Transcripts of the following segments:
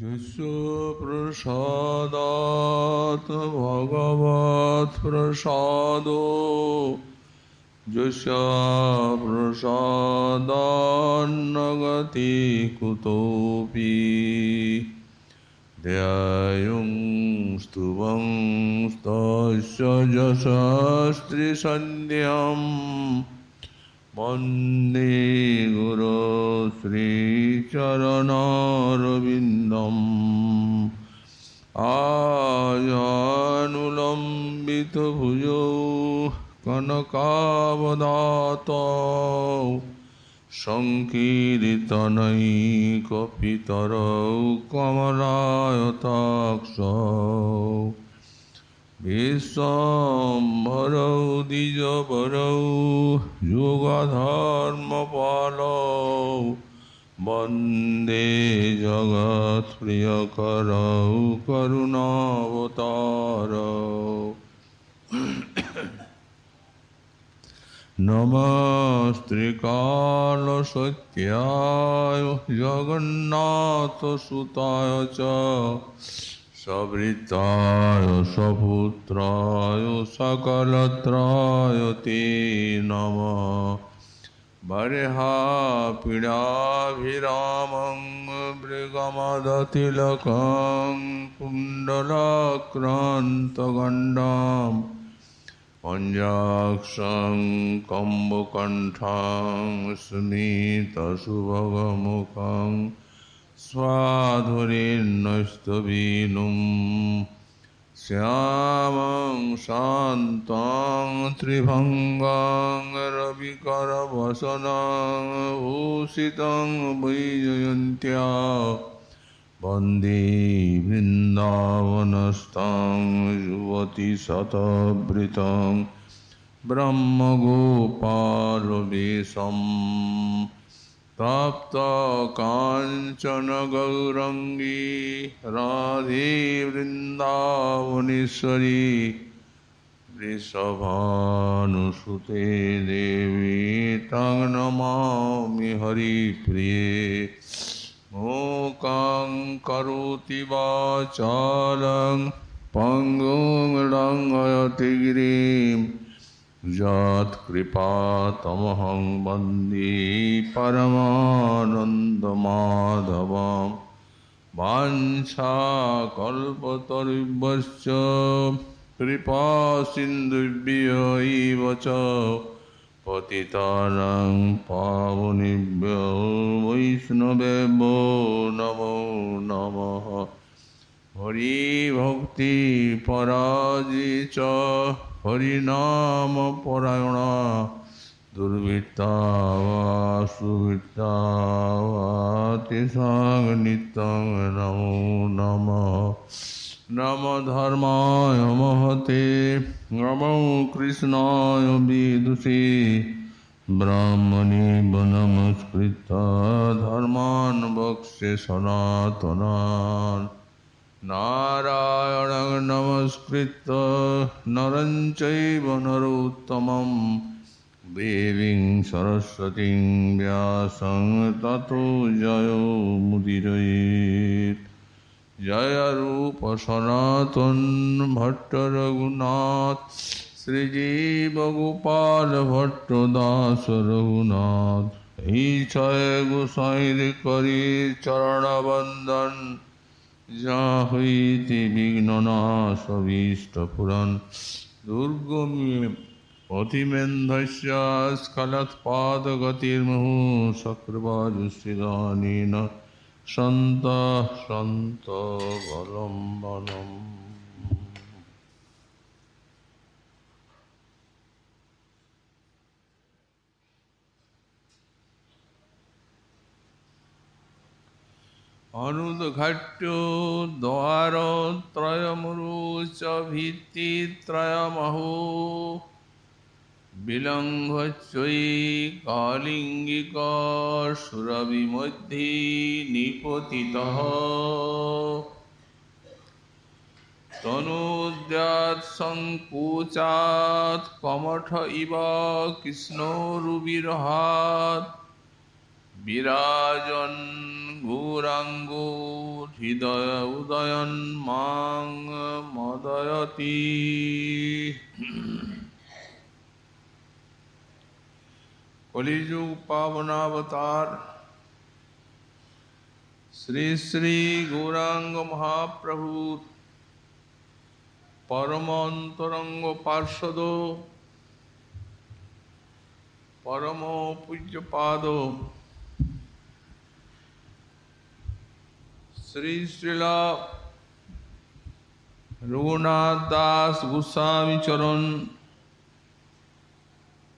यस्य प्रसादात् भगवत्प्रसादो यस्य प्रसादान्न गति कुतोऽपि ध्यायं स्तुवं तस्य यशस्त्रिसन्ध्यम् वन्दे गुरो श्रीचरणारविन्दम् आजानुलम्बितभुजौ कनकावदातौ सङ्कीर्तनैकपितरौ कमलायताक्षौ विश्वम्भरौ द्विजवरौ युगधर्मपालौ वन्दे जगत्प्रियकरौ करुणावतारौ नमस्त्रिकालसत्याय जगन्नाथसुताय च सवृत्ताय सपुत्राय सकलत्राय ते नमः बर्हापीडाभिरामं मृगमदतिलकं कुण्डलाक्रान्तगण्डां पञ्चाक्षं कम्बुकण्ठं स्मितसुभगमुखं स्वाधुरीर्नस्तवीनुं श्यामं शान्तं त्रिभङ्गं रविकरवसनं भूषितं वैजयन्त्या वन्दे वृन्दावनस्थं युवतिशतवृतं ब्रह्मगोपालवेशम् तप्त काञ्चन गौरङ्गी राधे वृन्दावनेश्वरी वृषभानुसुते देवी तं नमामि हरिप्रिये मूकं करोति वाचालं पङ्गुं लङ्घयति गिरिं यत्कृपातमहं वन्दे परमानन्दमाधवं वाञ्छाकल्पतरुभ्यश्च कृपासिन्धुभ्य एव च पतितानां पावनेभ्यो वैष्णवेभ्यो नमो नमः हरिभक्तिपराजित हरिनामपरायणा दुर्वृत्ता वा सुवृत्ता वा तेषां नित्यं नमो नमः नमो धर्माय महते नमो कृष्णाय विदुषे ब्राह्मणे नमस्कृत्य धर्मान् वक्ष्ये सनातनान् नारायणं नमस्कृत्य नरं चैव नरोत्तमं देवीं सरस्वतीं व्यासं ततो जयो मुदीरयेत् जय रूप सनातन भट्ट रघुनाथ श्रीजीव गोपाल भट्ट दास रघुनाथ ईशय गोसाई करी चरण वंदन जाहैति विघ्ननाश भीष्टपुरन् दुर्गमे अतिमेन्धस्य स्खलत्पादगतिर्मुहुः शक्रवाजुश्रिदानेन सन्तवलम्बनम् अनुद्घट्यो द्वारत्रयमुरुच भित्तित्रयमहो विलङ्घ्यैकालिङ्गिकासुरविमध्ये निपतितः तनोद्यात् सङ्कोचात् कमठ इव कृष्णोरुविरहात् বিরাজন গৌরাঙ্গ হৃদয় উদয়ন মাং মদয়তি। কলিযুগ পাবনাবতার শ্রী শ্রী গৌরাঙ্গ মহাপ্রভুর পরম অন্তরঙ্গ পার্ষদ পরম পূজ্যপাদ শ্রী শ্রীল রঘুনাথ দাস গোস্বামী চরণ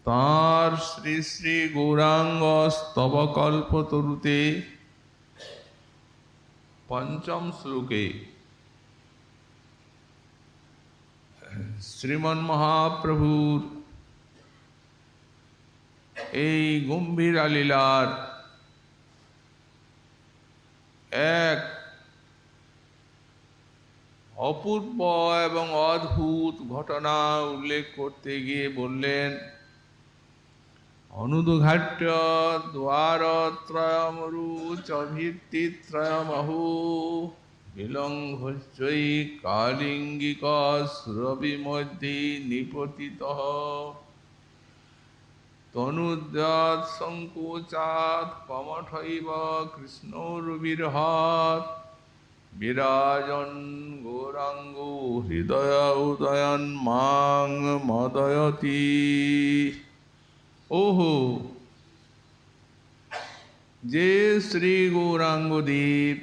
তাঁর শ্রী শ্রী গৌরাঙ্গ স্তবকল্পতরুতে পঞ্চম শ্লোকে শ্রীমন মহাপ্রভুর এই গম্ভীর লীলার এক অপূর্ব এবং অদ্ভুত ঘটনা উল্লেখ করতে গিয়ে বললেন, অনুদঘাট্য দ্বারত্রয়মরুচভিত্তিত্রয়মহু বিলঙ্ঘশ্চৈ কালিঙ্গিক সুরভিমধ্যে নিপতিতঃ তনুদ্যাৎ সংকোচাৎ কমঠৈব কৃষ্ণোর্বিরহাৎ বিরাজন গৌরাঙ্গ হৃদয় উদয়ন মাং মদয়তি। ওহো, যে শ্রী গৌরাঙ্গদেব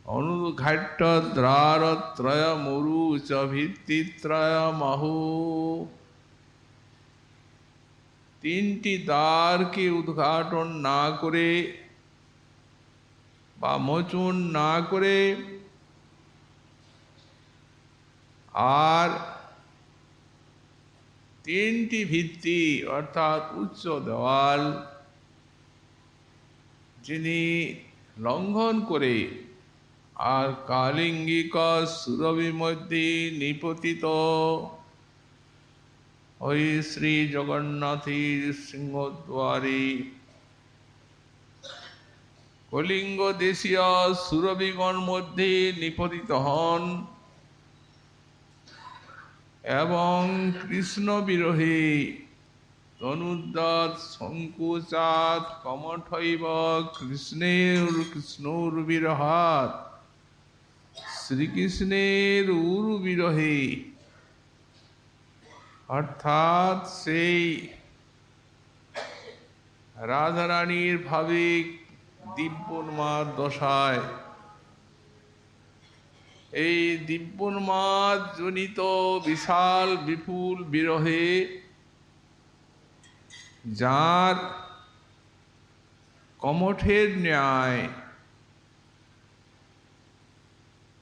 অনুঘাট্য দ্বারত্রয় মরুচ ভিত্তিত্রয় মাহু, তিনটি দ্বারকে উদ্ঘাটন না করে বা মোচন না করে আর তিনটি ভিত্তি অর্থাৎ উচ্চ দেওয়াল যিনি লঙ্ঘন করে আর কালিঙ্গিক সুরভি মধ্যে নিপতিত ওই শ্রী জগন্নাথের সিংহদ্বারে কলিঙ্গ দেশীয় সুরভিগণ মধ্যে নিপতিত হন এবং কৃষ্ণ বিরহে তনুদ্যাৎ সংকোচাৎ কমঠৈব কৃষ্ণোর বিরহাৎ, শ্রীকৃষ্ণের উরু বিরহে অর্থাৎ সেই রাধারানীর ভাবে দিব্যোন্মাদ দশায়, এই দিব্যোন্মাদ জনিত বিশাল বিপুল বিরহে যার কমঠের ন্যায়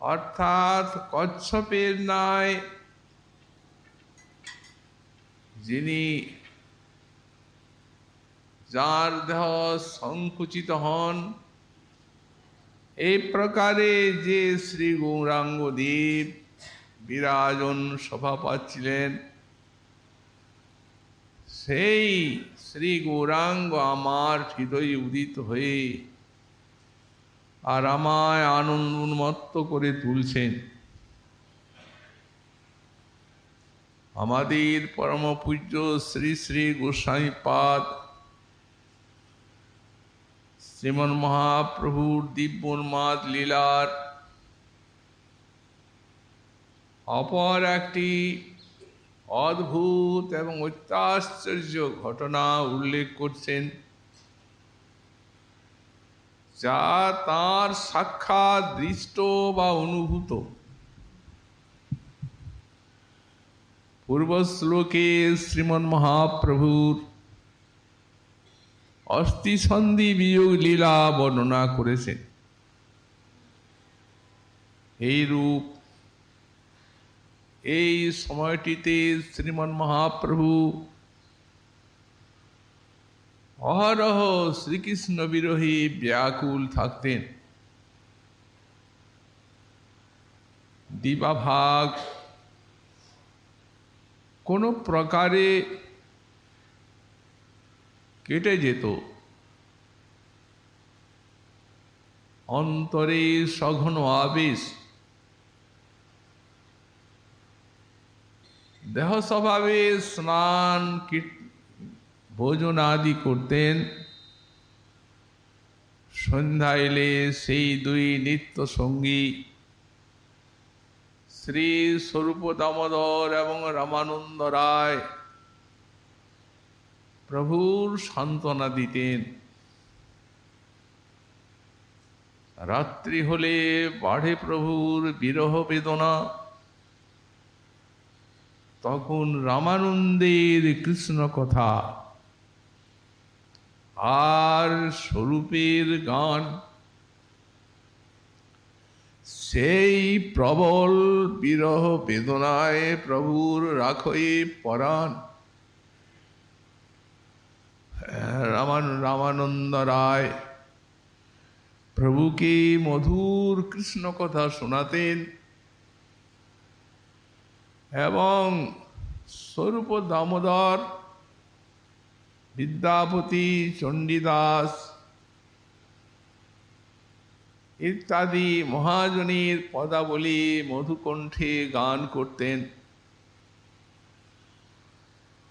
অর্থাৎ কচ্ছপের ন্যায় যিনি যার দেহ সংকুচিত হন, এই প্রকারে যে শ্রী গৌরাঙ্গদেব বিরাজন শোভা পাচ্ছিলেন, সেই শ্রী গৌরাঙ্গ আমার হৃদয়ে উদিত হয়ে আর আমায় আনন্দ উন্মত্ত করে তুলছেন। আমাদের পরম পূজ্য শ্রী শ্রী গোস্বামীপাদ শ্রীমন মহাপ্রভুর দিব্যোন্মাদ লীলার অপর একটি অদ্ভুত এবং অত্যাশ্চর্য ঘটনা উল্লেখ করছেন, যা তাঁর সাক্ষাৎ দৃষ্ট বা অনুভূত। পূর্ব শ্লোকে শ্রীমন মহাপ্রভুর অস্থি সন্ধি বিয়োগ লীলা বর্ণনা করেছেন। এই রূপ এই সময়টিতে শ্রীমন মহাপ্রভু অহরহ শ্রীকৃষ্ণ বিরোহী ব্যাকুল থাকতেন। দিবাভাগ কোন প্রকারে কেটে যেত। অন্তরে সঘন আবেশ, দেহ স্বভাবে স্নান ভোজন আদি করতেন। সন্ধ্যা এলে সেই দুই নিত্য সঙ্গী শ্রী স্বরূপ দামোদর এবং রামানন্দ রায় প্রভুর সান্ত্বনা দিতেন। রাত্রি হলে বাড়ে প্রভুর বিরহ বেদনা, তখন রামানন্দের কৃষ্ণ কথা আর স্বরূপের গান। সেই প্রবল বিরহ বেদনায় প্রভুর রাখয়ে পরাণ। রামানন্দ রায় প্রভুকে মধুর কৃষ্ণ কথা শোনাতেন এবং স্বরূপ দামোদর, বিদ্যাপতি, চণ্ডীদাস ইত্যাদি মহাজনীর পদাবলী মধুকণ্ঠে গান করতেন।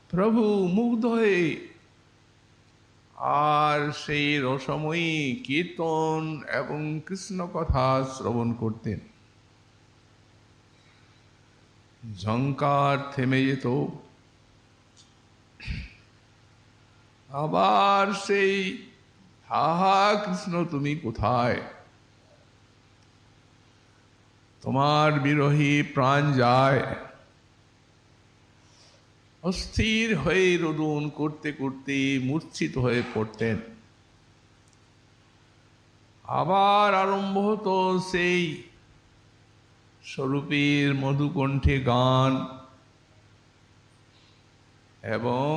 প্রভু মুগ্ধ হয়ে আর সেই রসময়ী কীর্তন এবং কৃষ্ণ কথা শ্রবণ করতেন। ঝঙ্কার থেমে যেত, আবার সেই হা হা কৃষ্ণ তুমি কোথায়, তোমার বিরহী প্রাণ যায়। অস্থির হয়ে রোদন করতে করতে মূর্ছিত হয়ে পড়তেন। আবার আরম্ভ হতো সেই স্বরূপের মধুকণ্ঠে গান এবং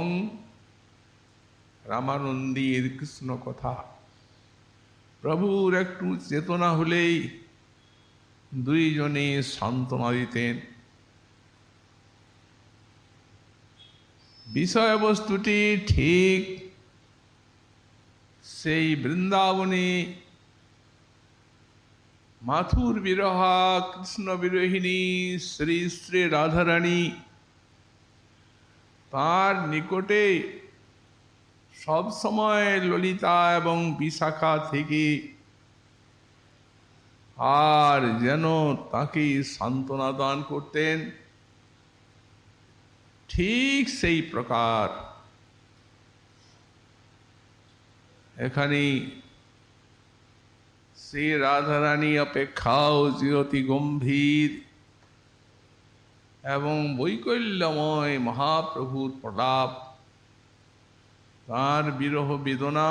রামানন্দের কৃষ্ণ কথা। প্রভুর একটু চেতনা হলেই দুইজনে সান্ত্বনা দিতেন। বিষয়বস্তুটি ঠিক সেই বৃন্দাবনে মাথুর বিরহা কৃষ্ণ বিরোহিণী শ্রী শ্রী রাধারানী তার নিকটে সব সময় ললিতা এবং বিশাখা থেকে আর যেন তাকে সান্ত্বনা দান করতেন। ঠিক সেই প্রকার এখানে শ্রী রাধারানী অপেক্ষাও চিরতি গম্ভীর এবং বৈকল্যময় মহাপ্রভুর প্রলাপ, তার বিরহ বেদনা,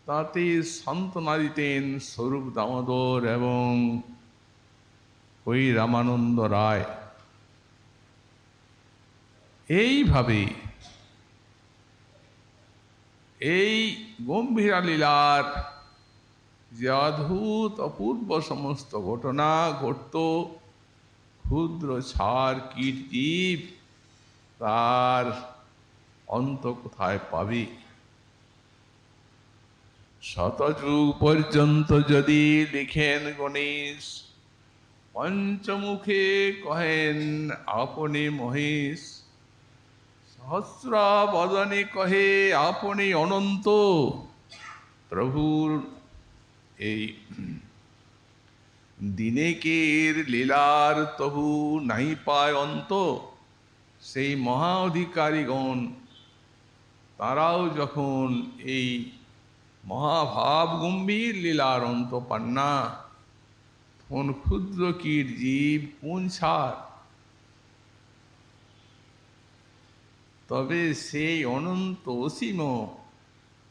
তাতে সান্ত্বনা দিতেন স্বরূপ দামোদর এবং ওই রামানন্দ রায়। এইভাবে এই গম্ভীরা লীলার যে অদ্ভুত অপূর্ব সমস্ত ঘটনা ঘটত, ক্ষুদ্র ছাড় কীট জীব তার অন্ত কোথায় পাবে? শতযুগ পর্যন্ত যদি লিখেন গণেশ, পঞ্চমুখে কহেন আপনি মহেশ, সহস্র বদনে কহে আপনি অনন্ত। প্রভুর এই দিনেকের লীলার তবু নাই পায় অন্ত। সেই মহা অধিকারীগণ তারাও যখন এই মহাভাব গম্ভীর লীলার অন্ত পান না, কোন ক্ষুদ্র কীট জীব কোন ছাড়, তবে সেই অনন্ত অসীম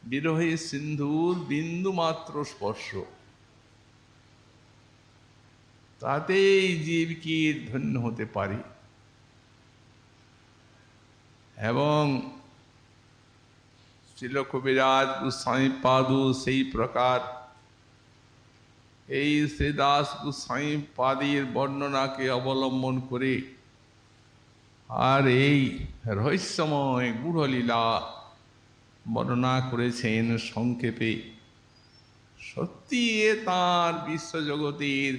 বিরহে সিন্ধুর বিন্দু মাত্র স্পর্শ, তাতেই জীব কীট ধন্য হতে পারে। এবং শ্রীল কবিরাজ গোস্বামী পাদু সেই প্রকার এই শ্রীদাস গোস্বামী পাদের বর্ণনাকে অবলম্বন করে আর এই রহস্যময় গূঢ়লীলা বর্ণনা করেছেন সংক্ষেপে। সত্যি এ তাঁর বিশ্বজগতের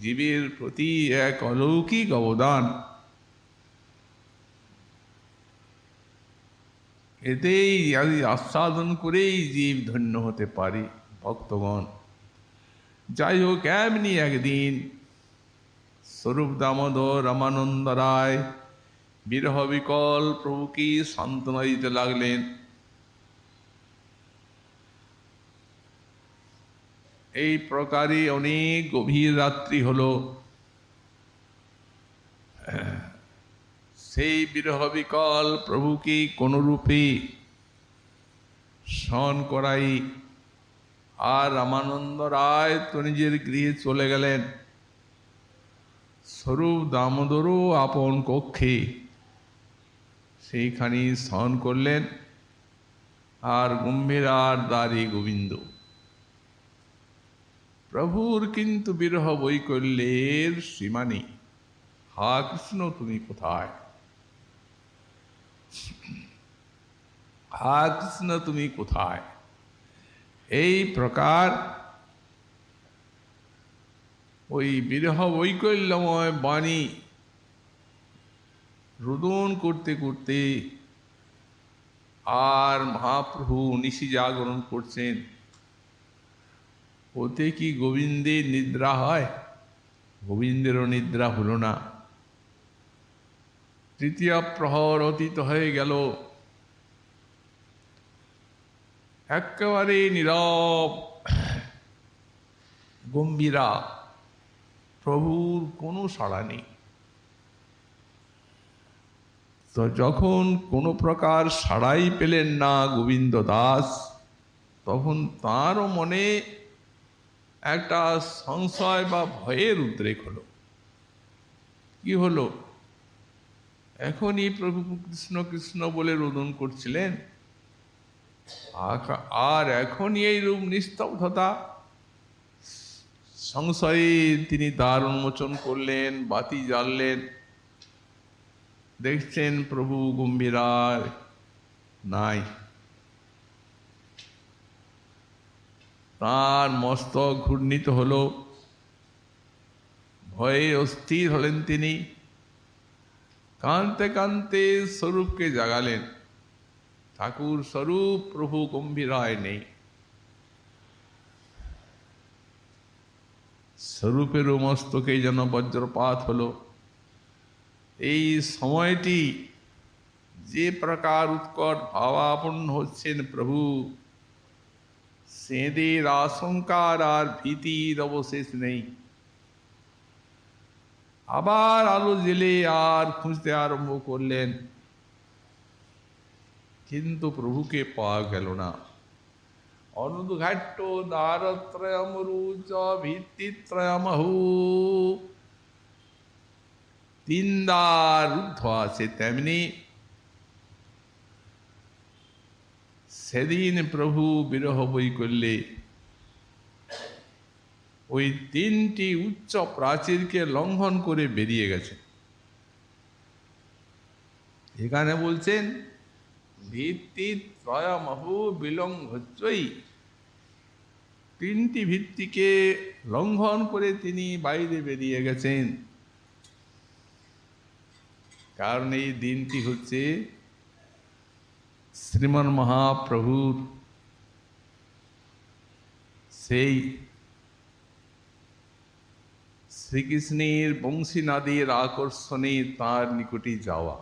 জীবের প্রতি এক অলৌকিক অবদান। এতেই আস্বাদন করেই জীব ধন্য হতে পারে ভক্তগণ। যাই হোক, এমনি একদিন স্বরূপ দামোদর রামানন্দ রায় বিরহ বিকল প্রভুকে সান্ত্বনা দিতে লাগলেন। এই প্রকারে অনেক গভীর রাত্রি হলো। সেই বিরহ বিকল প্রভুকে কোনরূপে শয়ন করাই আর রামানন্দ রায় তো নিজের গৃহে চলে গেলেন। স্বরূপ দামোদরও আপন কক্ষে সেইখানে শয়ন করলেন। আর গম্ভীরার দ্বারে গোবিন্দ। প্রভুর কিন্তু বিরহ বৈকল্যের সীমা নেই। হা কৃষ্ণ তুমি কোথায়, হা কৃষ্ণ তুমি কোথায়, এই প্রকার ওই বিরহ বৈকল্যময় বাণী রোদন করতে করতে আর মহাপ্রভু নিশি জাগরণ করছেন। ওতে কি গোবিন্দের নিদ্রা হয়? গোবিন্দেরও নিদ্রা হলো না। তৃতীয় প্রহর অতীত হয়ে গেল। একেবারে নীরব গম্ভীরা, প্রভুর কোনো সাড়া নেই। তো যখন কোনো প্রকার সাড়াই পেলেন না গোবিন্দ দাস, তখন তাঁরও মনে একটা সংশয় বা ভয়ের উদ্রেক হলো। কি হলো? এখনই প্রভু কৃষ্ণ কৃষ্ণ বলে রোদন করছিলেন, আর এখনই এই রূপ নিস্তব্ধতা। সংশয়ে তিনি দ্বার উন্মোচন করলেন, বাতি জ্বাললেন। দেখছেন প্রভু গম্ভীরার নাই। তার মস্তক ঘূর্ণিত হলো, ভয়ে অস্থির হলেন তিনি। কাঁদতে কাঁদতে স্বরূপকে জাগালেন। ঠাকুর স্বরূপ, প্রভু গম্ভীরায় নেই। স্বরূপেরও মস্তকে যেন বজ্রপাত হলো। এই সময়টি যে প্রকার উৎকট ভাবাপন্ন হচ্ছেন প্রভু, সেদের আশঙ্কার আর ভীতির অবশেষ নেই। আবার আলো জেলে আর খুঁজতে আরম্ভ করলেন, কিন্তু প্রভুকে পাওয়া গেল না। অনুদ্ঘাট্য দ্বারত্রয়ম রুচ ভিত্তিত্রয়মহু। তিন দ্বার রুদ্ধ আছে, তেমনি সেদিন প্রভু বিরহ বৈকল্যে ওই তিনটি উচ্চ প্রাচীরকে লঙ্ঘন করে বেরিয়ে গেছে। এখানে বলছেন ভিত্তি ত্রয়মহু বিলঙ্ঘ্যই। তিনটি ভিত্তিকে লঙ্ঘন করে তিনি বাইরে বেরিয়ে গেছেন। কারণ এই দিনটি হচ্ছে শ্রীমান মহাপ্রভুর সেই শ্রীকৃষ্ণের বংশীনাদের আকর্ষণে তাঁর নিকটে যাওয়া।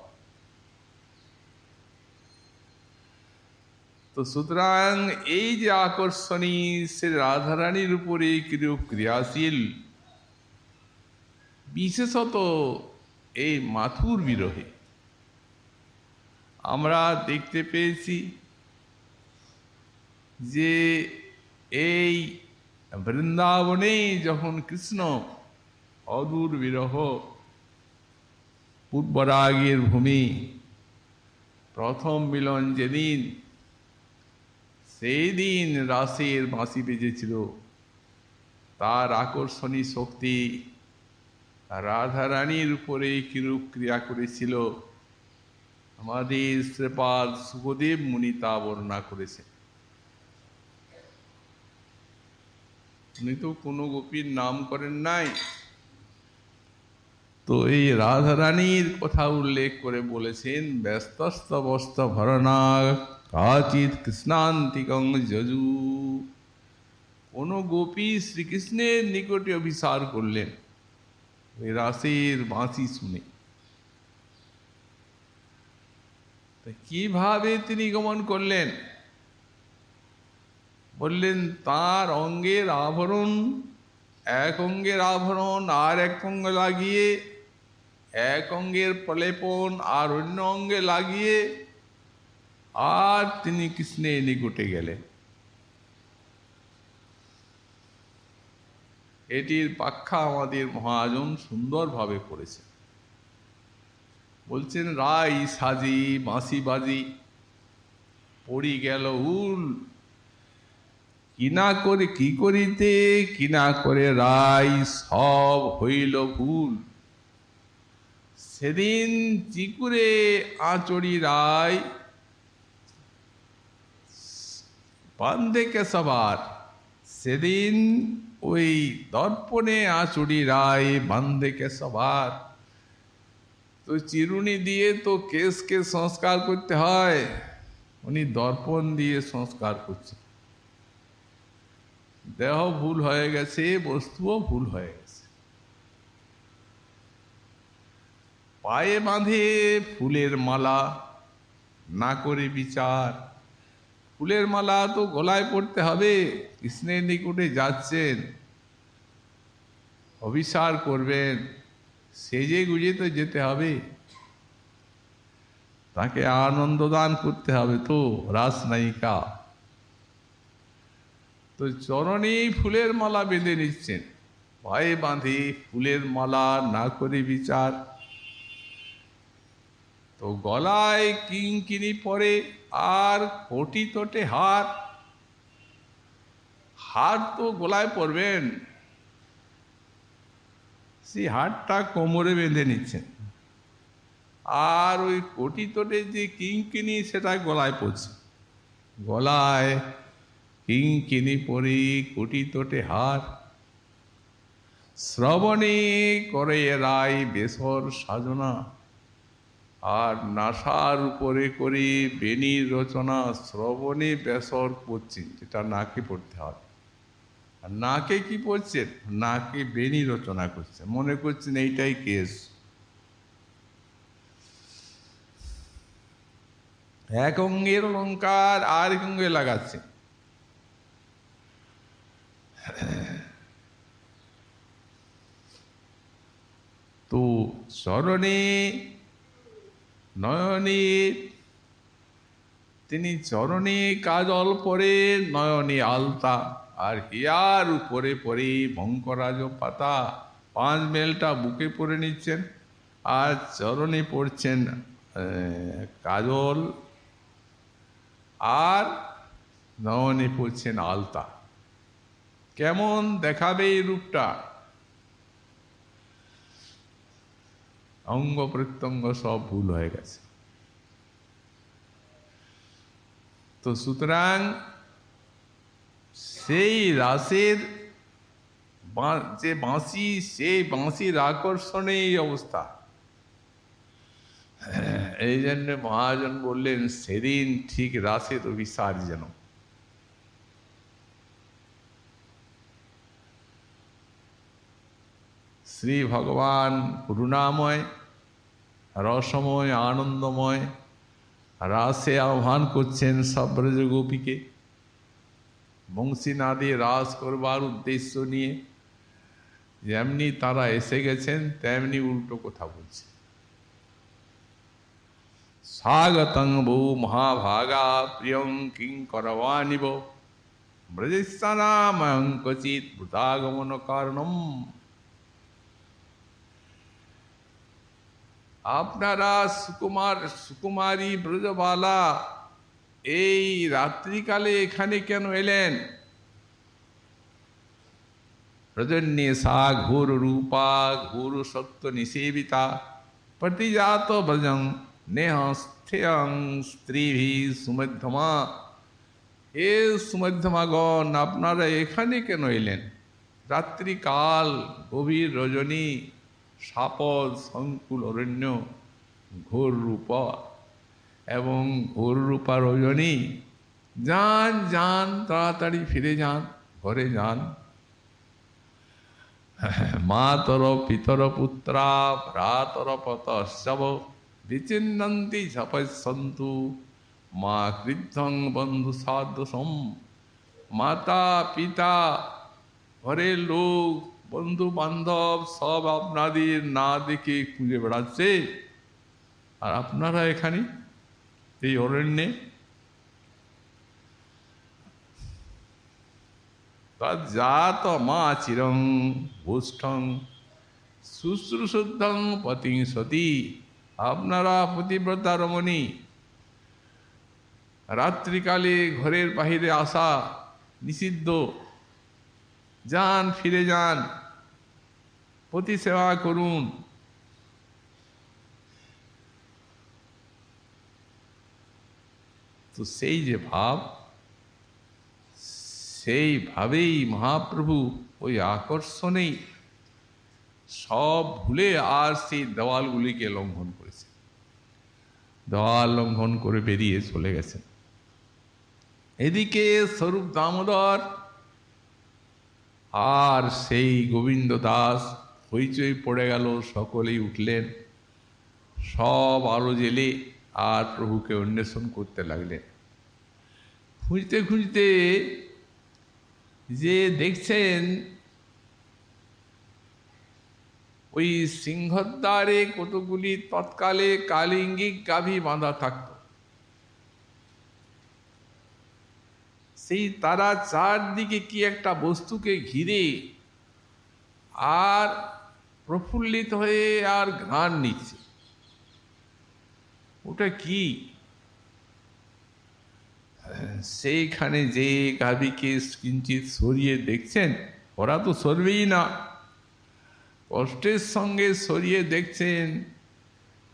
তো সুতরাং এই যে আকর্ষণী, সে রাধারানীর উপরে কিরূপ ক্রিয়াশীল, বিশেষত এই মাথুর বিরহে আমরা দেখতে পেয়েছি যে এই বৃন্দাবনে যখন কৃষ্ণ অদূর বিরহ, পূর্বরাগের ভূমি, প্রথম মিলন যেদিন, সেই দিন রাসের বাঁশি বেজেছিল। তার আকর্ষণী শক্তি রাধারানীর উপরে কিরূপ ক্রিয়া করেছিল আমাদের শ্রীপাদ সুখদেব মুনি তা বর্ণনা করেছেন। উনি তো কোনো গোপীর নাম করেন নাই, তো এই রাধারানীর কথা উল্লেখ করে বলেছেন, ব্যস্তস্ত বস্ত ভরণা কাচিৎ কৃষ্ণান্তিকং যজু। কোন গোপী শ্রীকৃষ্ণের নিকটে অভিসার করলেন ওই রাসের বাঁশি শুনে। কিভাবে তিনি গমন করলেন? বললেন তার অঙ্গের আভরণ, এক অঙ্গের আভরণ আর এক অঙ্গে লাগিয়ে, এক অঙ্গের প্রলেপন আর অন্য অঙ্গে লাগিয়ে, আর তিনি কৃষ্ণের নিকটে গেলেন। এটির ব্যাখ্যা আমাদের মহাজন সুন্দরভাবে করেছেন। বলছেন, রাই সাজি বাঁশি বাজি পড়ি গেল হুল, কিনা করে কি করিতে কিনা করে রাই সব হইল ভুল। সেদিন চিকুরে আঁচড়ি রায় বান্ধে কেশবার। সেদিন ওই দর্পণে আঁচড়ি রায় বান্ধে কেশবার। তো চিরুনি দিয়ে তো কেশকে সংস্কার করতে হয়, উনি দর্পণ দিয়ে সংস্কার করছেন। দেহ ভুল হয়ে গেছে, বস্তুও ভুল হয়ে গেছে। পায়ে বাঁধে ফুলের মালা, না করে বিচার। ফুলের মালা তো গলায় পড়তে হবে, কৃষ্ণের নিকটে যাচ্ছেন, অভিসার করবেন, সেজে গুজে তো যেতে হবে, তাকে আনন্দ দান করতে হবে তো, রাস নায়িকা। তো চরণেই ফুলের মালা বেঁধে নিচ্ছেন, পায়ে বাঁধে ফুলের মালা, না করে বিচার। তো গলায় কিঙ্কিনি পরে, আর কোটি তোটে হার। হার তো গলায় পরবেন, সেই হারটা কোমরে বেঁধে নিচ্ছেন, আর ওই কোটি তোটে যে কিঙ্কিনি সেটা গলায় পড়ছে। গলায় কিঙ্কিনি পরে, কোটি তোটে হার। শ্রবণে করে রায় বেসর সাজনা, আর নাসার উপরে করে বেনির রচনা। শ্রবণে বেসর পড়ছেন, যেটা নাকে পড়তে হবে। আর নাকে কি পড়ছেন? নাকে বেনি রচনা করছেন, মনে করছেন এইটাই কেস। এক অঙ্গের অলঙ্কার আর এক অঙ্গে লাগাচ্ছে। তো চরণে নয়নে, তিনি চরণে কাজল পরে, নয়নে আলতা, আর হিয়ার উপরে পরে বঙ্করাজ পাতা। 5 মেলটা বুকে পরে নিচ্ছেন, আর চরণে পড়ছেন কাজল, আর নয়নে পড়ছেন আলতা। কেমন দেখাবে এই রূপটা? অঙ্গ প্রত্যঙ্গ সব ভুল হয়ে গেছে। তো সুতরাং সেই রাসের যে বাঁশি, সেই বাঁশির আকর্ষণে এই অবস্থা। এই জন্য মহাজন বললেন, সেদিন ঠিক রাসের অভিসার যেন। শ্রী ভগবান করুণাময়, রসময়, আনন্দময়, রাসে আহ্বান করছেন সব ব্রজ গোপীকে, বংশীনাদে রাস করবার উদ্দেশ্য নিয়ে। যেমনি তারা এসে গেছেন, তেমনি উল্টো কথা বলছে। স্বাগতং বৌ মহাভাগা প্রিয়ং কিং করবানিব, ব্রজস্থানাময়ং ক্বচিৎ ভূতাগমন কারণম। আপনারা সুকুমারী ব্রজবালা এই রাত্রিকালে এখানে কেন এলেন? ব্রজন্যে সা ঘোর রূপা ঘোর সত্য নিষেবিতা, প্রতিজাত ব্রজং নেহস্থেয়ং স্ত্রীভি সুমধ্যমা। এ সুমধ্যমাগণ, আপনারা এখানে কেন এলেন? রাত্রিকাল, গভীর রজনী, সাপদ সংকুল অরণ্য, ঘোর রূপা এবং ঘোর রূপা রজনী। যান যান, তাড়াতাড়ি ফিরে যান, ঘরে যান। মাতর পিতর পুত্রা ভ্রাতর পতশ্চব বিচিন্নন্তি ঝপস্যন্তু মা কৃদ্ধং বন্ধু সাদৃশম। মাতা পিতা, ঘরের লোক, বন্ধু বান্ধব সব আপনাদের না দেখে খুঁজে বেড়াচ্ছে, আর আপনারা এখানে এই অরণ্যে। তজ্জাত মা চিরং ভূষ্ঠং শুশ্রূষুদ্ধং পতিং সতী। আপনারা পতিব্রতা রমণী, রাত্রিকালে ঘরের বাহিরে আসা নিষিদ্ধ। যান, ফিরে যান, পতি সেবা করুন। তো সেই যে ভাব, সেইভাবেই মহাপ্রভু ওই আকর্ষণেই সব ভুলে আর সেই দেওয়ালগুলিকে লঙ্ঘন করেছে, দেওয়াল লঙ্ঘন করে বেরিয়ে চলে গেছেন। এদিকে স্বরূপ দামোদর আর সেই গোবিন্দ দাস হইচই পড়ে গেল, সকলেই উঠলেন, সব আলো জেলে আর প্রভুকে অন্বেষণ করতে লাগলেন। খুঁজতে খুঁজতে যে দেখছেন ওই সিংহদ্বারে কতগুলি তৎকালে কালিঙ্গিক গাভী বাঁধা থাকত। সেই তারা চারদিকে কি একটা বস্তুকে ঘিরে আর প্রফুল্লিত হয়ে আর ঘ্রাণ নিচ্ছে। ওটা কি? সেইখানে যে গাভীকে কিঞ্চিত সরিয়ে দেখছেন, ওরা তো সরবেই না, কষ্টের সঙ্গে সরিয়ে দেখছেন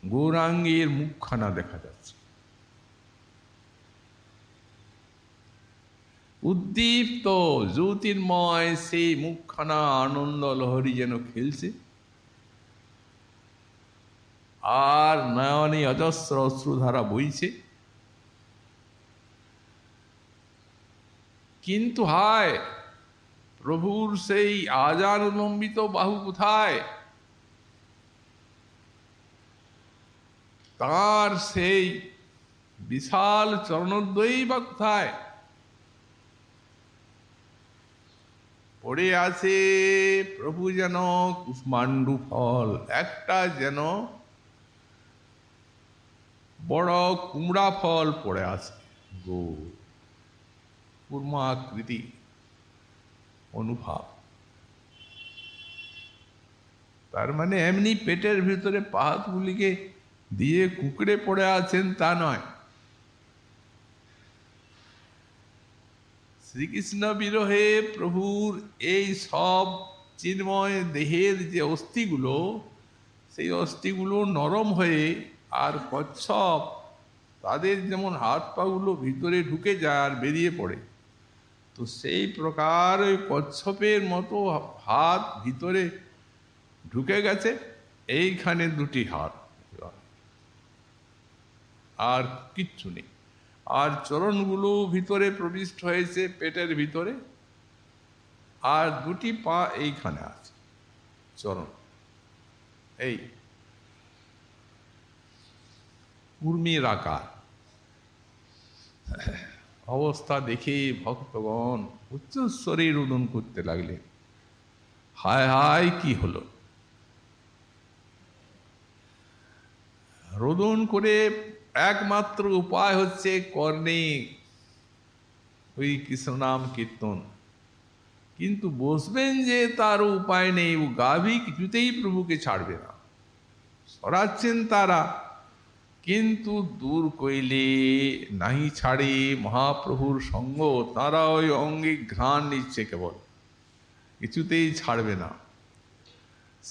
গৌরাঙ্গের মুখখানা দেখা যাচ্ছে। উদ্দীপ্ত জ্যোতির্ময় সেই মুখখানা আনন্দ লহরী যেন খেলছে, আর নয়নে অজস্র অশ্রুধারা বইছে। কিন্তু হায়, প্রভুর সেই আজান উলম্বিত বাহু কোথায়? তার সেই বিশাল চরণদ্বয়ই বা কোথায়? পড়ে আছে প্রভু যেন কুষ্মাণ্ডু ফল, একটা যেন বড় কুমড়া ফল পড়ে আছে, গো কুর্মাকৃতি অনুভব। তার মানে এমনি পেটের ভিতরে পাহাড়গুলিকে দিয়ে কুকড়ে পড়ে আছেন তা নয়। শ্রীকৃষ্ণ বিরহে প্রভুর এই সব চিন্ময় দেহের যে অস্থিগুলো, সেই অস্থিগুলো নরম হয়ে আর কচ্ছপ তাদের যেমন হাত পাগুলো ভিতরে ঢুকে যায় আর বেরিয়ে পড়ে, তো সেই প্রকার ওই কচ্ছপের মতো হাত ভিতরে ঢুকে গেছে। এইখানে দুটি হাত, আর কিচ্ছু নেই। আর চরণগুলো ভিতরে প্রবিষ্ট হয়েছে পেটের ভিতরে, আর দুটি পা এইখানে আছে, চরণ এই কুর্মির আকার। অবস্থা দেখে ভক্তগণ উচ্চস্বরে রোদন করতে লাগলেন, হায় হায় কি হলো। রোদন করে একমাত্র উপায় হচ্ছে কর্ণে ওই কৃষ্ণ নাম কীর্তন, কিন্তু বসবেন যে তার উপায় নেই। ও গাভী কিছুতেই প্রভুকে ছাড়বে না, সরাচ্ছেন তারা, কিন্তু দূর কইলে নাহি ছাড়ে মহাপ্রভুর সঙ্গ। তারা ওই অঙ্গে ঘ্রাণ নিচ্ছে কেবল, কিছুতেই ছাড়বে না।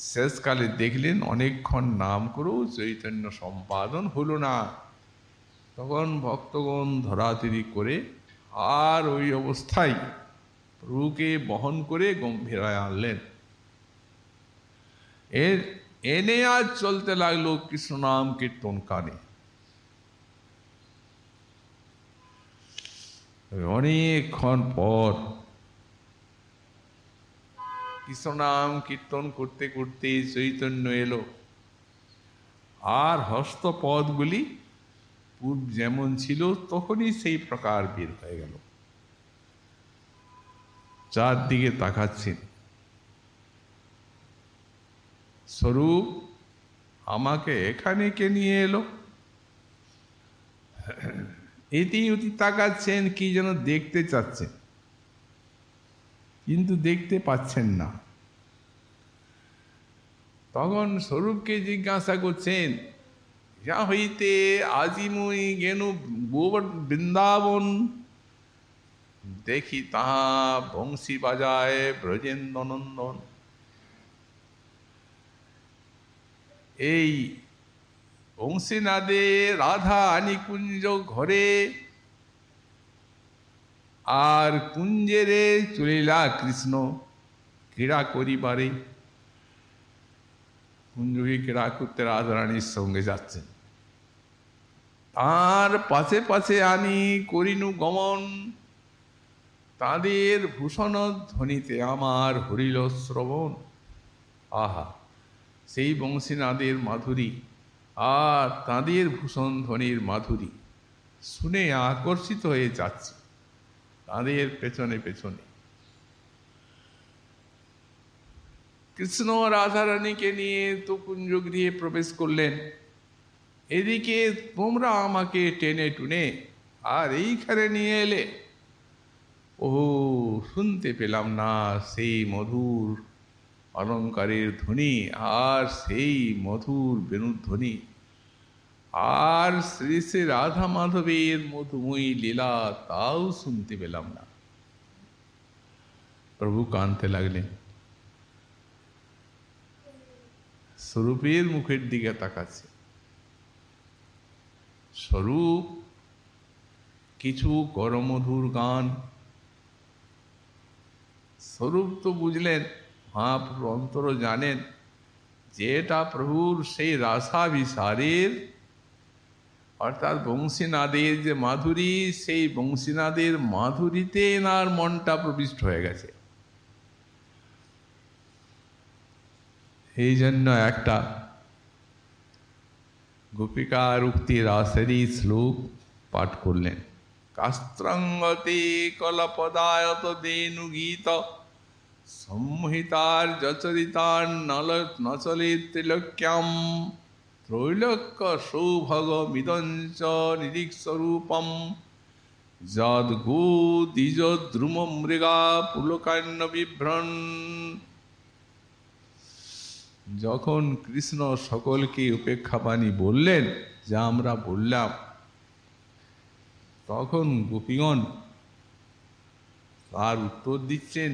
শেষকালে দেখলেন অনেকক্ষণ নাম করেও চৈতন্য সম্পাদন হলো না। তখন ভক্তগণ ধরাধরি করে আর ওই অবস্থায় প্রভুকে বহন করে গম্ভীরায় আনলেন। এনে আজ চলতে লাগলো কৃষ্ণ নাম কীর্তন কানে। অনেকক্ষণ পর কৃষ্ণ নাম কীর্তন করতে করতে চৈতন্য এলো, আর হস্তপদগুলি পূর্ব যেমন ছিল তখনই সেই প্রকার বের হয়ে গেল। চারদিকে তাকাচ্ছেন, স্বরূপ আমাকে এখানে কে নিয়ে এলো? এটি অতি তাকাচ্ছেন, কি যেন দেখতে চাচ্ছেন, কিন্তু দেখতে পাচ্ছেন না। তখন স্বরূপকে জিজ্ঞাসা করছেন, যা হইতে আজি মুই গেনু বৃন্দাবন, দেখি তাহা বংশী বাজায় ব্রজেন্দ্র নন্দন। এই বংশীনাদে রাধা আনি কুঞ্জ ঘরে, আর কুঞ্জেরে চলিলা কৃষ্ণ ক্রীড়া করিবারে। কুঞ্জকে ক্রীড়া করতে রাধারানীর সঙ্গে যাচ্ছেন, তার পাশে পাশে আনি করিনু গমন, তাদের ভূষণ ধ্বনিতে আমার হরিল শ্রবণ। আহা, সেই বংশীনাদের মাধুরী আর তাদের ভূষণ ধ্বনির মাধুরী শুনে আকর্ষিত হয়ে যাচ্ছে তাদের পেছনে পেছনে। কৃষ্ণ রাধারানীকে নিয়ে তো কুঞ্জগৃহে প্রবেশ করলেন, এদিকে তোমরা আমাকে টেনে টুনে আর এইখানে নিয়ে এলে। ও শুনতে পেলাম না সেই মধুর অলঙ্কারের ধ্বনি আর সেই মধুর বেণুধ্বনি, আর শ্রী শ্রী রাধা মাধবের মধুময়ী লীলা তাও শুনতে পেলাম না। প্রভু কাঁদতে লাগলেন, স্বরূপের মুখের দিকে তাকাচ্ছে। স্বরূপ কিছু করমধুর গান। স্বরূপ তো বুঝলেন, মহাপ্রভু অন্তর জানেন যে এটা প্রভুর সেই রাসাভিসারের, অর্থাৎ বংশীনাদের যে মাধুরী, সেই বংশীনাদের মাধুরীতে এনার মনটা প্রবিষ্ট হয়ে গেছে। এই জন্য একটা গোপিকার উক্তি রাসেরই শ্লোক পাঠ করলেন। কাস্ত্রাঙ্গতে কলপদায়ত দেনু গীত, সম্মোহিতার যচরিতার নচলে ত্রিলোক্যাম, ত্রৈলোক্য সৌভগ মিদঞ্চ নিরীক্ষরূপম, যদ গো দ্বিজ দ্রুম মৃগা পুলকান্য বিভ্রণ। যখন কৃষ্ণ সকলকে উপেক্ষা বাণী বললেন, যা আমরা বললাম, তখন গোপীগণ তার উত্তর দিচ্ছেন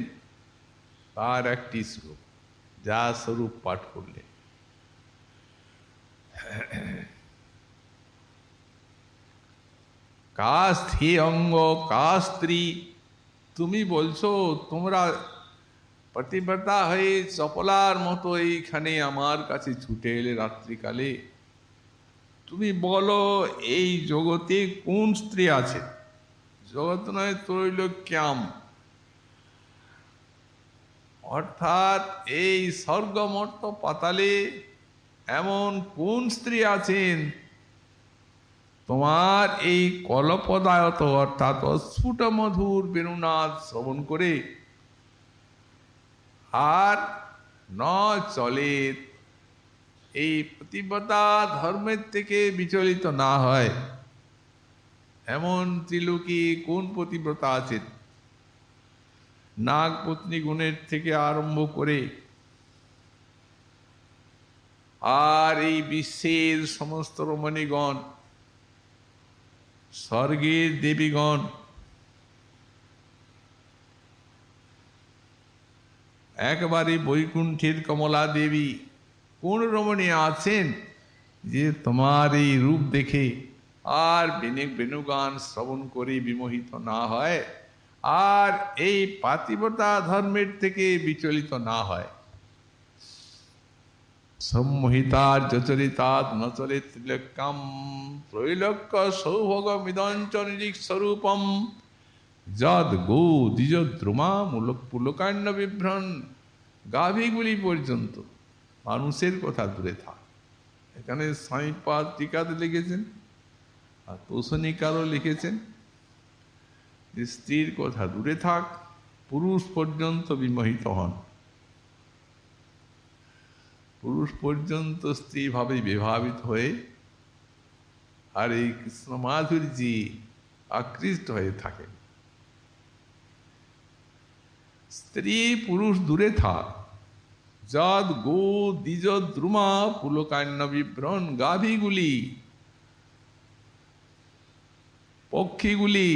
তার একটি শ্লোক, যা স্বরূপ পাঠ করলেন। কা স্থে অঙ্গ কা স্ত্রী, তুমি বলছো তোমরা পতিব্রতা হয়ে চপলার মতো এইখানে আমার কাছে ছুটে এলে রাত্রিকালে। তুমি বলো এই জগতে কোন স্ত্রী আছে? জগৎ নয় ত্রৈলোক্যাম, অর্থাৎ এই স্বর্গমর্ত পাতালে এমন কোন স্ত্রী আছেন তোমার এই কলপদায়ত অর্থাৎ অস্ফুট মধুর বেণুনাদ শ্রবণ করে আর ন চলে, এই পতিব্রতা ধর্মের থেকে বিচলিত না হয়, এমন ত্রিলোকী কোন পতিব্রতা আছেন? নাগপত্নী গুণের থেকে আরম্ভ করে আর এই বিশ্বের সমস্ত রমণীগণ, স্বর্গের দেবীগণ, একবারে বৈকুণ্ঠের কমলা দেবী কোন রমণী আছেন যে তোমার এই রূপ দেখে আর বেণুগান শ্রবণ করে বিমোহিত না হয়, আর এই পাতিব্রতা ধর্মের থেকে বিচলিত না হয়। সম্মোহিতার যচরিতাৎ নচরে ত্রিলোক্যম ত্রৈলোক্য সৌভোগ মিদঞ্চ নিরিক স্বরূপম যদ গো দ্বিজ দ্রুমা পুলকাণ্ড বিভ্রণ। গাভীগুলি পর্যন্ত মানুষের কথা দূরে থাক। এখানে সাঁইপাদ টিকাতে লিখেছেন, আর তোষণিকারও লিখেছেন যে স্ত্রীর কথা দূরে থাক, পুরুষ পর্যন্ত বিমোহিত হন। পুরুষ পর্যন্ত স্ত্রী ভাবে বিভাবিত হয়ে আর এই কৃষ্ণ মাধুর্যে আকৃষ্ট হয়ে থাকে। স্ত্রী পুরুষ দূরে থাক। যদ গো দ্বিজ দ্রুমা পুলকাণ্ড বিভ্রণ। গাভীগুলি, পক্ষীগুলি,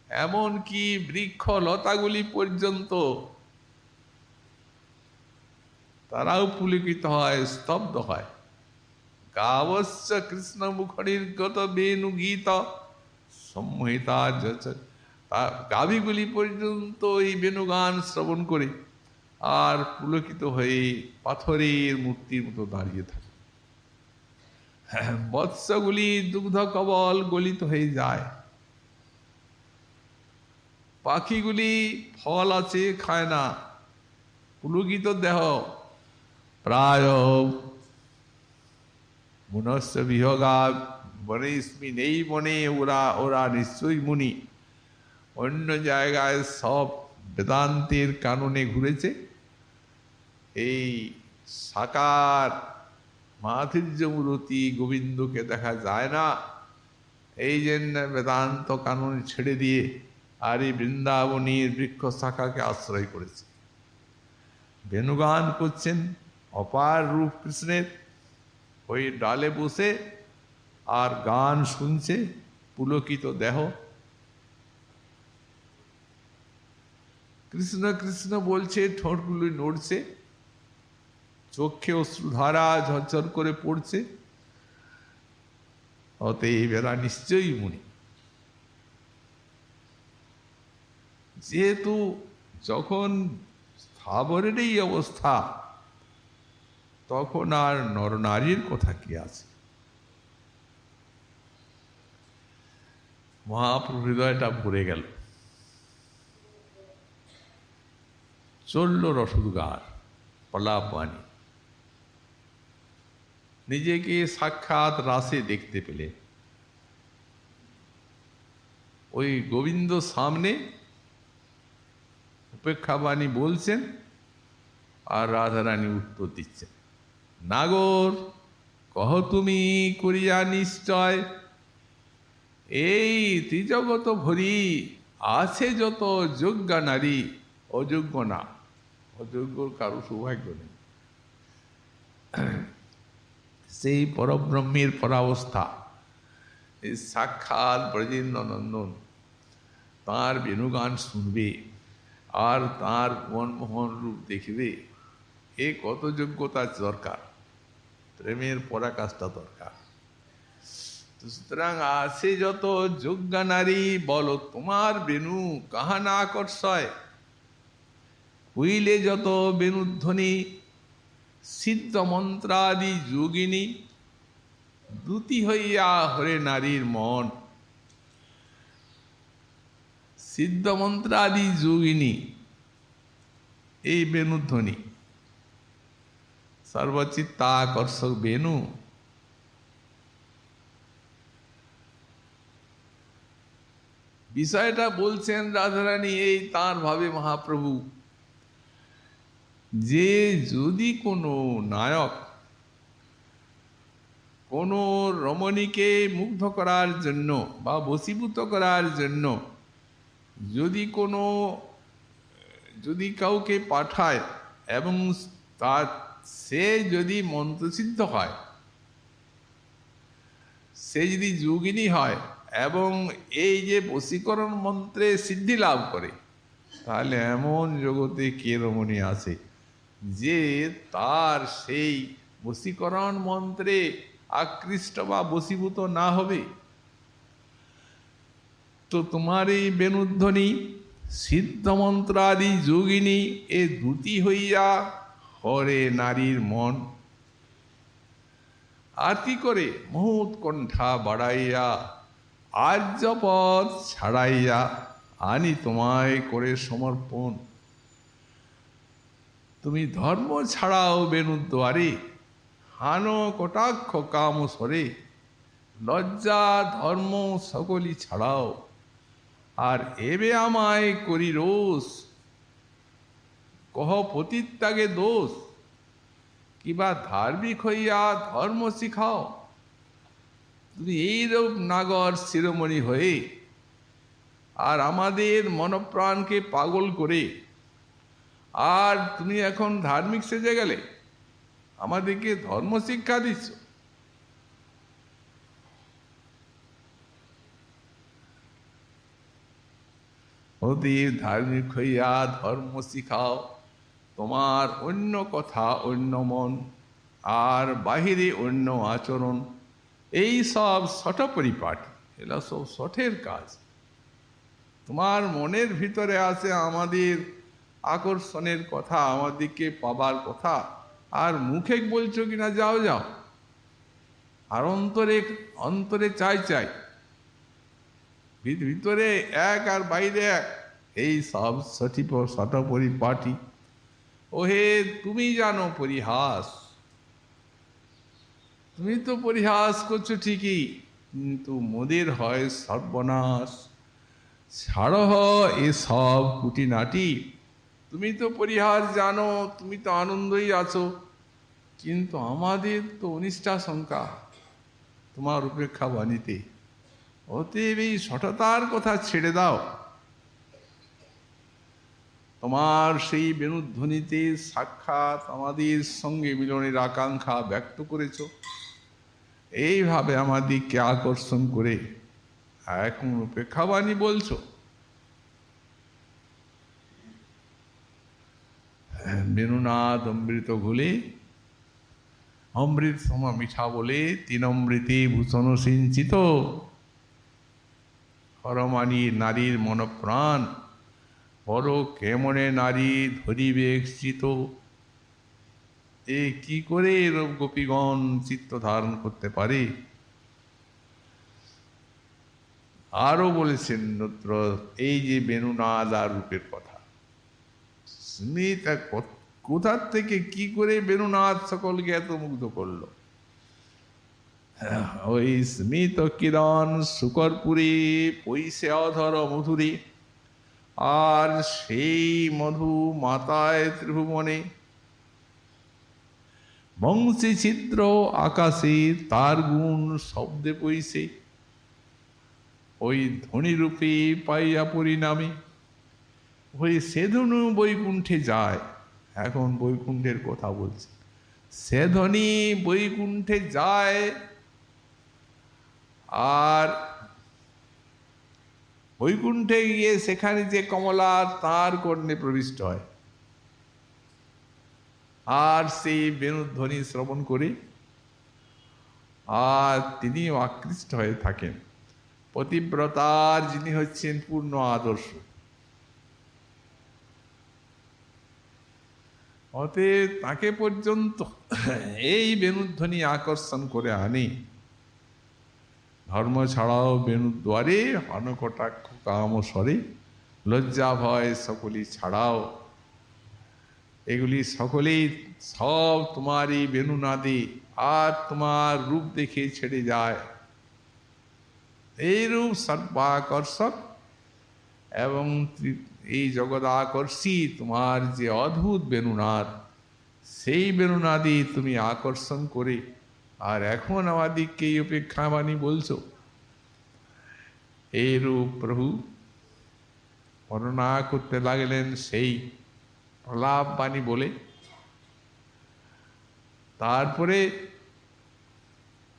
এমনকি বৃক্ষ লতাগুলি পর্যন্ত তারাও পুলকিত হয়, স্তব্ধ হয়। গাবশ্চ কৃষ্ণ মুখনির্গত বেণু গীত সম্মোহিতা। গাভীগুলি পর্যন্ত এই বেণুগান শ্রবণ করে আর পুলকিত হয়ে পাথরের মূর্তির মতো দাঁড়িয়ে থাকে। বৎসগুলি দুগ্ধ কবল গলিত হয়ে যায়। পাখিগুলি ফল আছে, খায় না, পুলকিত দেহ। প্রায় মনস্য বিহগা বনেস্মি, নেই বনে ওরা নিশ্চয়ই মুনি। অন্য জায়গায় সব বেদান্তের কাননে ঘুরেছে, এই সাকার মাধুর্যমূরতি গোবিন্দকে দেখা যায় না। এই জন্য বেদান্ত কানন ছেড়ে দিয়ে আর এই বৃন্দাবনীর বৃক্ষ শাখাকে আশ্রয় করেছে। বেণুগান করছেন অপার রূপ কৃষ্ণের, ওই ডালে বসে আর গান শুনছে, পুলকিত দেহ। কৃষ্ণ কৃষ্ণ বলছে, ঠোঁটগুলি নড়ছে, চোখে অশ্রুধারা ঝরঝর করে পড়ছে। অতএব এরা নিশ্চয়ই মুনি। যেহেতু যখন স্থাবরের এই অবস্থা, তখন আর নরনারীর কথা কি আছে? মহাপ্রভু হৃদয়টা ভরে গেল। চলল রসদগার পলাপবাণী। নিজেকে সাক্ষাৎ রাসে দেখতে পেলে। ওই গোবিন্দ সামনে উপেক্ষাবাণী বলছেন, আর রাধারানী উত্তর দিচ্ছেন, নাগর কহ তুমি করিয়া নিশ্চয়, এই ত্রিজগত ভরি আছে যত যোগ্যা নারী, অযোগ্য না। অযোগ্য কারো সৌভাগ্য নেই। সেই পরব্রহ্মের পরাবস্থা, এই সাক্ষাৎ ব্রজেন্দ্র নন্দন তাঁর বেণুগান শুনবে আর তাঁর মনমোহন রূপ দেখবে, এ কত যোগ্যতা দরকার, প্রেমের পরাকাষ্ঠা দরকার। সুতরাং আছে যত যোগ্যা নারী, বলো তোমার বেণু কাহা না আকর্ষয়। হইলে যত বেণুধ্বনি, সিদ্ধ মন্ত্রাদি যোগিনী, দ্যুতি হইয়া হরে নারীর মন। সিদ্ধ মন্ত্রাদি যোগিনী, এই বেণুধ্বনি সর্বচিত্তাকর্ষক বেণু। বিষয়টা বলছেন রাধারানী এই তাঁর ভাবে মহাপ্রভু, যে যদি কোনো নায়ক কোনো রমণীকে মুগ্ধ করার জন্য বা বশীভূত করার জন্য যদি কাউকে পাঠায় এবং সে যদি মন্ত্রসিদ্ধ হয়, সে যদি যোগিনী হয় এবং এই যে বশীকরণ মন্ত্রে সিদ্ধি লাভ করে, তাহলে এমন জগতে কে রমণী আছে যে তার সেই বশীকরণ মন্ত্রে আকৃষ্ট বা বশীভূত না হবে? তো তোমার এই বেণুধ্বনি সিদ্ধমন্ত্রাদি যোগিনী এ দ্যুতি হইয়া হরে নারীর মন। আর কি করে? মহৎ কণ্ঠা বাড়াইয়া আর্যপদ ছাড়াইয়া আনি তোমায় করে সমর্পণ। তুমি ধর্ম ছাড়াও বেণুদ্বারে, হানো কটাক্ষ কাম সরে, লজ্জা ধর্ম সকলি ছাড়াও, আর এবে আমায় করি রোষ, কহ পতিত্যাগে দোষ, কিবা ধার্মিক হইয়া ধর্ম শিখাও। তুমি এইরূপ নাগর শিরোমণি হয়ে আর আমাদের মনপ্রাণকে পাগল করে, আর তুমি এখন ধার্মিক সেজে গেলে, আমাদেরকে ধর্ম শিক্ষা দিচ্ছ। অতি ধার্মিক হইয়া ধর্ম শিখাও, তোমার অন্য কথা অন্য মন, আর বাহিরে অন্য আচরণ, এই সব শঠ পরিপাটি, এগুলো সব শঠের কাজ। তোমার মনের ভিতরে আছে আমাদের আকর্ষণের কথা, আমাদেরকে পাবার কথা, আর মুখে বলছো কিনা যাও যাও, আর অন্তরে অন্তরে চাই চাই, ভিতরে এক আর বাইরে এক, এই সব শঠ পরিপাটি। ওহে তুমি জানো পরিহাস, তুমি তো পরিহাস করছো ঠিকই, কিন্তু মোদের হয় সর্বনাশ। ছাড় এসব কুটিনাটি, তুমি তো পরিহাস জানো, তুমি তো আনন্দই আছো, কিন্তু আমাদের তো অনিষ্টাশঙ্কা তোমার উপেক্ষা বাণীতে। অতএব এই সঠতার কথা ছেড়ে দাও। তোমার সেই বেণুধ্বনিতে সাক্ষাৎ আমাদের সঙ্গে মিলনের আকাঙ্ক্ষা ব্যক্ত করেছ, এইভাবে আমাদেরকে আকর্ষণ করে এখন উপেক্ষাবাণী বলছো। বেণুনাদ অমৃত ঘুলে, অমৃত সমা মিঠা বলে, তিন অমৃতে ভূষণ সিঞ্চিত, হরমানি নারীর মনপ্রাণ, বড় কেমনে নারী ধরিবে চিত। এ কি করে এরূপ গোপীগণ চিত্ত ধারণ করতে পারে? আরো বলেছেন নত্র এই যে বেণুনাদ আর রূপের কথা, স্মিত কোথার থেকে কি করে বেণুনাদ সকলকে এত মুগ্ধ করলো? ওই স্মিত কিরণ শুকরপুরে পৈশে অধর মধুরে, আর সেই মধু মাতায় ত্রিভুবনে, বংশী ছিদ্র আকাশে তার গুণ শব্দে পৈশে, ওই ধ্বনিরূপে পাইয়া পরিণামে, ওই সেধনু বৈকুণ্ঠে যায়। এখন বৈকুণ্ঠের কথা বলছে, সেধনী বৈকুণ্ঠে যায়, আর বৈকুণ্ঠে গিয়ে সেখানে যে কমলা তার কর্ণে প্রবিষ্ট হয়, আর সেই বেণুধ্বনি শ্রবণ করে আর তিনিও আকৃষ্ট হয়ে থাকেন। পতিব্রতার যিনি হচ্ছেন পূর্ণ আদর্শ। অতএব তাকে পর্যন্ত এই বেণুধ্বনি আকর্ষণ করে আনে। ধর্ম ছাড়াও বেণুদ্বারে, হনকটাক্ষ কাম স্বরে, লজ্জা ভয় সকলি ছাড়াও, এগুলি সকলেই সব তোমারই বেণুনাদে আর তোমার রূপ দেখে ছেড়ে যায়। এই রূপ সর্বাকর্ষক এবং এই জগদাকর্ষী তোমার যে অদ্ভুত বেণুনাদ, সেই বেণুনাদে তুমি আকর্ষণ করে আর এখন আমাদেরকে এই উপেক্ষা বাণী বলছো। এই রূপ প্রভু বর্ণনা করতে লাগলেন সেই প্রলাপ বাণী বলে। তারপরে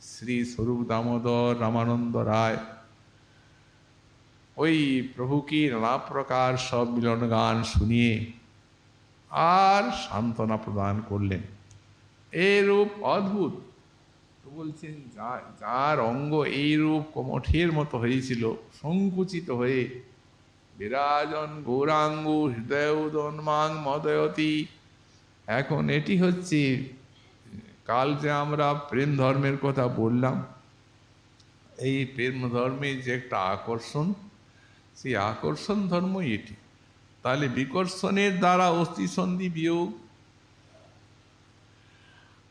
শ্রী স্বরূপ দামোদর রামানন্দ রায় ওই প্রভুকে নানা প্রকার সব মিলন গান শুনিয়ে আর সান্ত্বনা প্রদান করলেন। এই রূপ অদ্ভুত। তো বলছেন যার অঙ্গ এই রূপ কমঠের মতো হয়েছিল, সংকুচিত হয়ে বিরাজন গৌরাঙ্গ হৃদয় উদন্মাং মদয়তি। এখন এটি হচ্ছে কাল যে আমরা প্রেম ধর্মের কথা বললাম, এই প্রেম ধর্মের যে একটা আকর্ষণ, সেই আকর্ষণ ধর্মই এটি। তাহলে বিকর্ষণের দ্বারা অস্থিসন্ধি বিয়োগ,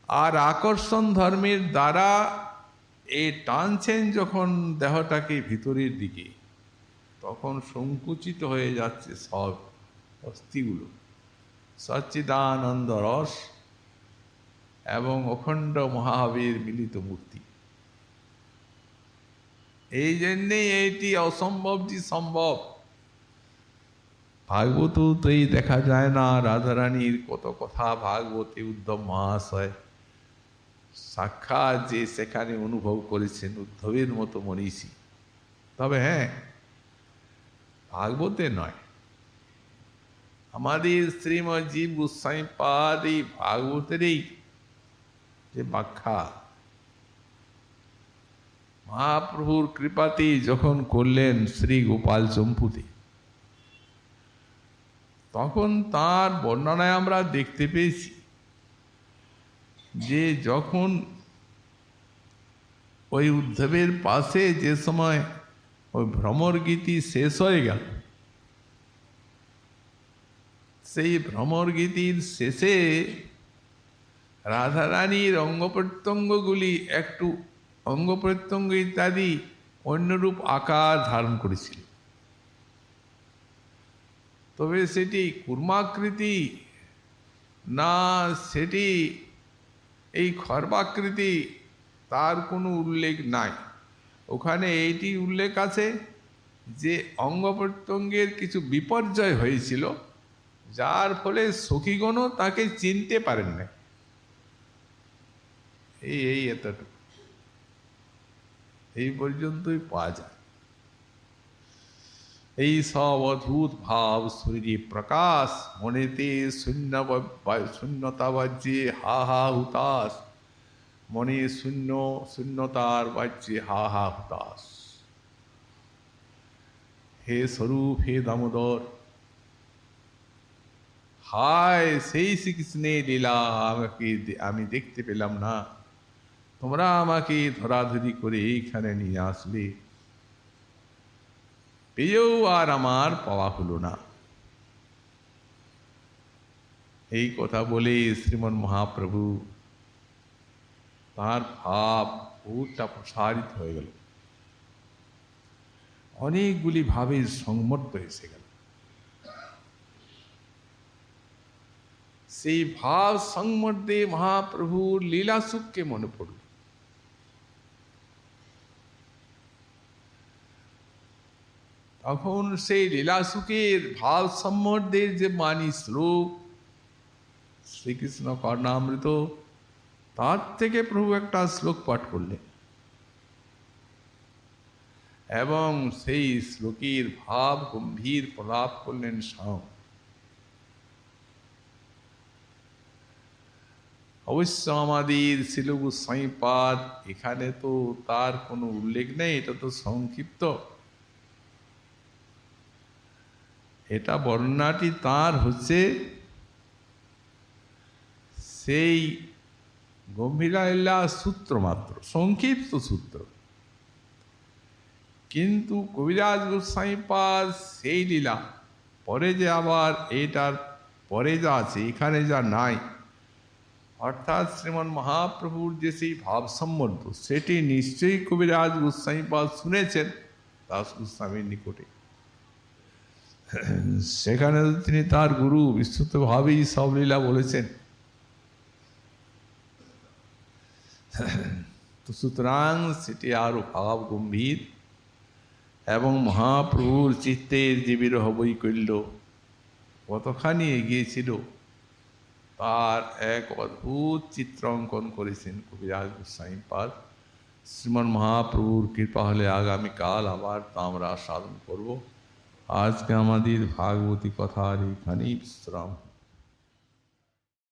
আর আকর্ষণ ধর্মের দ্বারা এই টানছেন যখন দেহটাকে ভিতরের দিকে, তখন সংকুচিত হয়ে যাচ্ছে সব অস্থিগুলো। সচ্চিদানন্দ রস এবং অখণ্ড মহাবীর মিলিত মূর্তি। এই জন্যেই এইটি অসম্ভবটি সম্ভব। ভাগবত তো এই দেখা যায় না, রাধারানীর কত কথা ভাগবতে উদ্ধব মহাশয় সাক্ষাৎ যে সেখানে অনুভব করেছেন উদ্ধবের মতো মনীষী। তবে হ্যাঁ, ভাগবতে নয়, আমাদের শ্রীমৎ জীব গোস্বামী পাদ এই ভাগবতেরই যে ব্যাখ্যা মহাপ্রভুর কৃপাতে যখন করলেন শ্রী গোপাল চম্পুতে, তখন তার বর্ণনায় আমরা দেখতে পেয়েছি যে যখন ওই উদ্ধবের পাশে যে সময় ওই ভ্রমর গীতি শেষ হয়ে গেল, সেই ভ্রমর গীতির শেষে রাধারানীর অঙ্গ প্রত্যঙ্গগুলি একটু অঙ্গ প্রত্যঙ্গ ইত্যাদি অন্যরূপ আকার ধারণ করেছিল। তবে সেটি কুর্মাকৃতি না সেটি এই খর্বাকৃতি, তার কোনো উল্লেখ নাই। ওখানে এইটি উল্লেখ আছে যে অঙ্গ প্রত্যঙ্গের কিছু বিপর্যয় হয়েছিল, যার ফলে সখীগণও তাকে চিনতে পারেন না। এই এতটুকু, এই পর্যন্তই পাওয়া যায়। এই সব অদ্ভুত ভাব শরীরে প্রকাশ, মনেতে শূন্যতা বাজ্যে হা হা হুতাস, মনে শূন্যতার বাজ্যে হা হা হুতাস। হে স্বরূপ, হে দামোদর, হায় সেই শ্রীকৃষ্ণের লীলা আমি দেখতে পেলাম না, তোমরা আমাকে ধরাধরি করে এইখানে নিয়ে আসলে, পেয়েও আর আমার পাওয়া হলো না। এই কথা বলে শ্রীমন মহাপ্রভু তার ভাব বহুটা প্রসারিত হয়ে গেল, অনেকগুলি ভাবের সংমর্দ এসে গেল। সেই ভাব সংমর্দে মহাপ্রভুর লীলা সুখকে মনে পড়ল। তখন সেই লীলা সুখের ভাব সম্মর্দের যে বাণী শ্লোক শ্রীকৃষ্ণ কর্ণামৃত, তার থেকে প্রভু একটা শ্লোক পাঠ করলেন এবং সেই শ্লোকের ভাব গম্ভীর প্রলাপ করলেন স্বয়ং। অবশ্য আমাদের শিল গোস্বামী পাদ এখানে তো তার কোনো উল্লেখ নেই, এটা তো সংক্ষিপ্ত। এটা বর্ণনাটি তার হচ্ছে সেই গম্ভীরা লীলা সূত্র মাত্র, সংক্ষিপ্ত সূত্র। কিন্তু কবিরাজ গোস্বামী পাদ সেই লীলা পরে যে আবার এটার পরে যা আছে এখানে যা নাই, অর্থাৎ শ্রীমন মহাপ্রভুর যে সেই ভাব সম্বন্ধ, সেটি নিশ্চয়ই কবিরাজ গোস্বামী পাদ শুনেছেন দাস গোস্বামীর নিকটে। সেখানে তিনি তার গুরু বিস্তৃতভাবেই সব লীলা বলেছেন। তো সুতরাং সেটি আরো ভাব গম্ভীর এবং মহাপ্রভুর চিত্তের যে বিরহ বৈকল্য কতখানি এগিয়েছিল, তার এক অদ্ভুত চিত্র অঙ্কন করেছেন কবিরাজ গোস্বামী পাদ। শ্রীমান মহাপ্রভুর কৃপা হলে আগামীকাল আবার তা আমরা সাধন করব। আজকে আমাদের ভাগবতী কথার এখানেই বিশ্রাম।